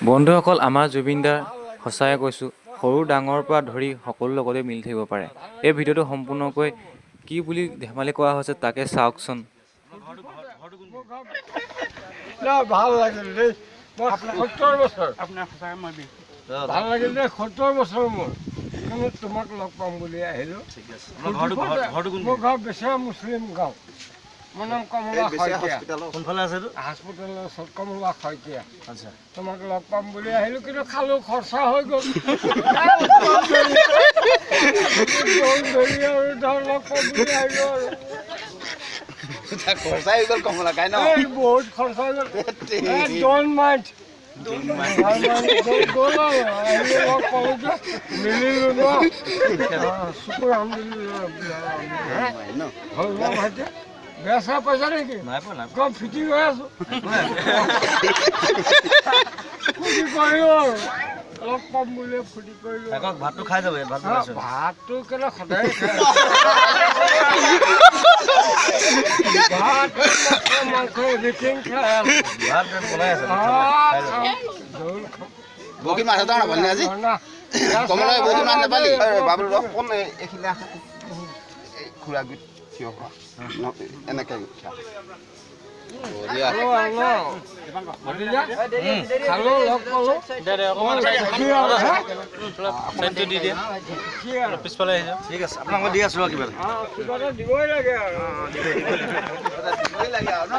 বন্ধুসকল, আমাৰ জুবিনদাৰ সঁচাই কৈছোঁ, সৰু ডাঙৰৰ পৰা ধৰি সকলো লগতে মিলি থাকিব পাৰে। এই ভিডিঅ'টো সম্পূৰ্ণকৈ কি বুলি ধেমালি কৰা হৈছে তাকে চাওকচোন। ভাল লাগিল দেই, 70 বছৰ আপোনাৰ সঁচাকৈ মই ভাল লাগিল দেই, 70 বছৰ মোৰ কিন্তু তোমাক লগ পাম বুলি আহিলোঁ। মোৰ ঘৰ বেচেৰা মুছলিম গাঁও, মোৰ নাম কমলা শইকীয়া। কোনফালে আছে? হস্পিটেলৰ ওচৰত কমলা শইকীয়া। আচ্ছা, তোমাক লগ পাম বুলি আহিলোঁ কিন্তু খালোঁ, খৰচা হৈ গ'ল। আৰু ধৰ লগ পাম বুলি আহিলোঁ আৰু খৰচা হৈ গ'ল কমলা খাই ন? বহুত খৰচা হৈ গ'ল। ডোন্ট মাইণ্ড গ'ল আৰু আহিলোঁ, লগ পালোঁ যে মিলিলোঁ ন। শুকুৰ আলহামদুলিল্লাহ। ভাইটি বেয়া চেয়া পাইছা নেকি? কম ফিটিং হৈ আছোঁ, ফূৰ্তি কৰিলোঁ আৰু লগ পাম বুলি ফূৰ্তি কৰিলোঁ। ভাতটো খাই যাব। ভাতটো কেলে সদায় খাই ভাত মাংস এভৰিথিং খাই বকি মাছ এটা নাপালি আজি কমলা বকি মাছ নাপালি বাবুল কোন এইখিনি খুৰা গুট থিয় হোৱা এনেকে খালো, লগ পালো। পিছফালে ঠিক আছে, আপোনাক মই দি আছোঁ কিবা কিবা এটা দিবই লাগে আৰু দিবই লাগে আৰু ন।